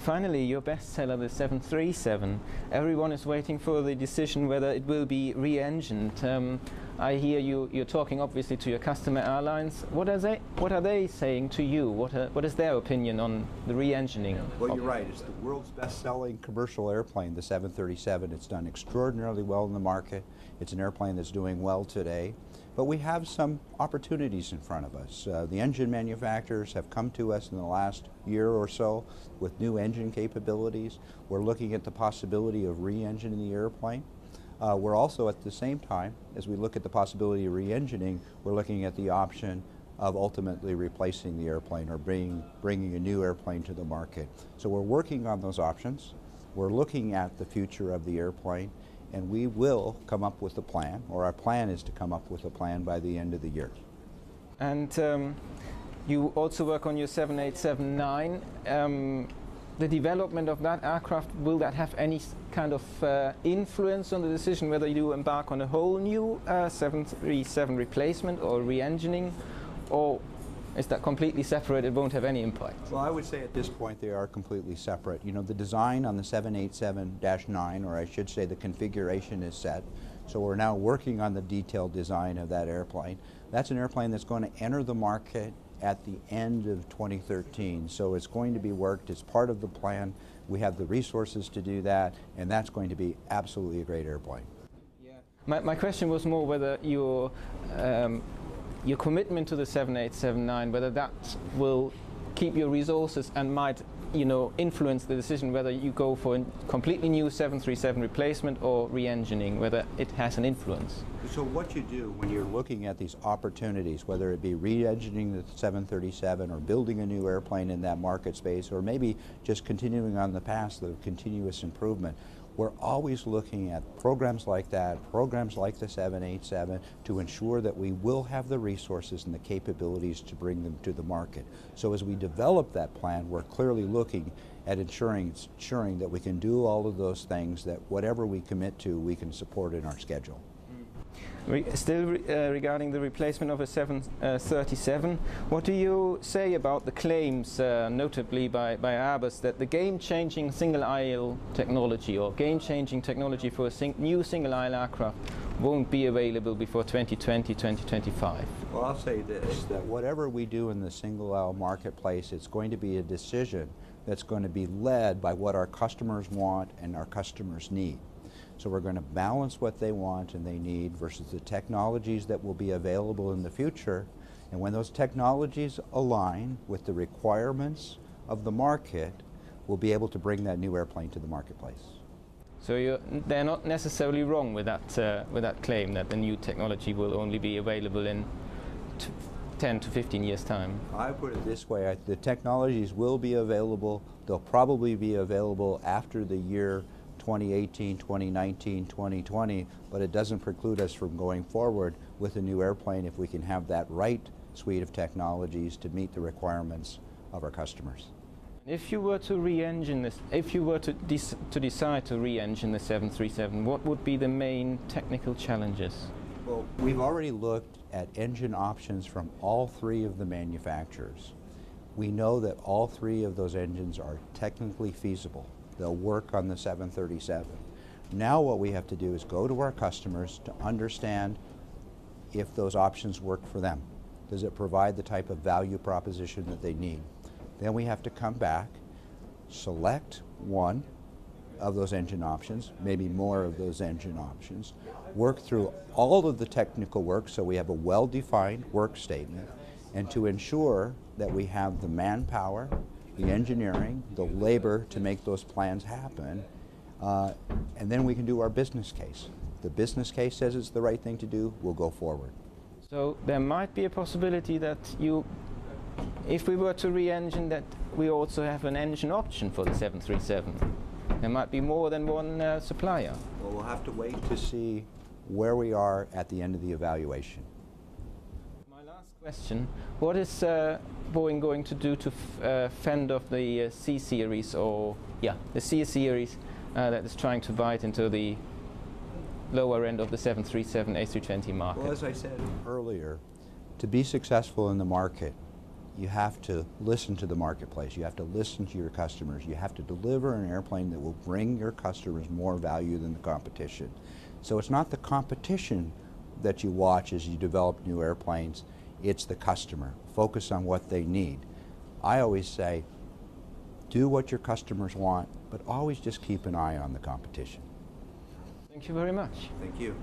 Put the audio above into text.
Finally, your bestseller, the 737. Everyone is waiting for the decision whether it will be re-engined. I hear you're talking obviously to your customer airlines. What are they saying to you? What is their opinion on the re-engineing? Well, you're right. It's the world's best-selling commercial airplane, the 737. It's done extraordinarily well in the market. It's an airplane that's doing well today. But we have some opportunities in front of us. The engine manufacturers have come to us in the last year or so with new engine capabilities. We're looking at the possibility of re-engining the airplane. We're also, at the same time, as we look at the possibility of re-engineering, we're looking at the option of ultimately replacing the airplane or bringing a new airplane to the market. So we're working on those options. We're looking at the future of the airplane, and we will come up with a plan, or our plan is to come up with a plan by the end of the year. And you also work on your 787-9. The development of that aircraft, will that have any kind of influence on the decision whether you embark on a whole new 737 replacement or re-engineering, or is that completely separate, it won't have any impact? Well, I would say at this point they are completely separate. You know, the design on the 787-9, or I should say the configuration, is set. So we're now working on the detailed design of that airplane. That's an airplane that's going to enter the market at the end of 2013. So it's going to be worked, it's part of the plan. We have the resources to do that, and that's going to be absolutely a great airplane. Yeah. My question was more whether your commitment to the 787-9, whether that will keep your resources and might, you know, influence the decision whether you go for a completely new 737 replacement or re-engineering, whether it has an influence. So what you do when you're looking at these opportunities, whether it be re-engineering the 737 or building a new airplane in that market space, or maybe just continuing on the path of continuous improvement, we're always looking at programs like that, programs like the 787, to ensure that we will have the resources and the capabilities to bring them to the market. So as we develop that plan, we're clearly looking at ensuring that we can do all of those things, that whatever we commit to, we can support in our schedule. Still regarding the replacement of a 737, what do you say about the claims, notably by Airbus, that the game-changing single-aisle technology or game-changing technology for a new single-aisle aircraft won't be available before 2020, 2025? Well, I'll say this, that whatever we do in the single-aisle marketplace, it's going to be a decision that's going to be led by what our customers want and our customers need. So we're going to balance what they want and they need versus the technologies that will be available in the future. And when those technologies align with the requirements of the market, we'll be able to bring that new airplane to the marketplace. So they're not necessarily wrong with that claim that the new technology will only be available in 10 to 15 years' time? I put it this way, the technologies will be available. They'll probably be available after the year 2018, 2019, 2020, but it doesn't preclude us from going forward with a new airplane if we can have that right suite of technologies to meet the requirements of our customers. If you were to re-engine this, if you were to decide to re-engine the 737, what would be the main technical challenges? Well, we've already looked at engine options from all three of the manufacturers. We know that all three of those engines are technically feasible. They'll work on the 737. Now what we have to do is go to our customers to understand if those options work for them. Does it provide the type of value proposition that they need? Then we have to come back, select one of those engine options, maybe more of those engine options, work through all of the technical work so we have a well-defined work statement, and to ensure that we have the manpower, the engineering, the labor to make those plans happen, and then we can do our business case. The business case says it's the right thing to do, we'll go forward. So there might be a possibility that if we were to re-engine, that we also have an engine option for the 737. There might be more than one supplier. Well, we'll have to wait to see where we are at the end of the evaluation. Question: what is Boeing going to do to fend off the C series, or the C series that is trying to bite into the lower end of the 737 A320 market? Well, as I said earlier, to be successful in the market, you have to listen to the marketplace. You have to listen to your customers. You have to deliver an airplane that will bring your customers more value than the competition. So it's not the competition that you watch as you develop new airplanes, it's the customer. Focus on what they need. I always say, do what your customers want, but always just keep an eye on the competition. Thank you very much. Thank you.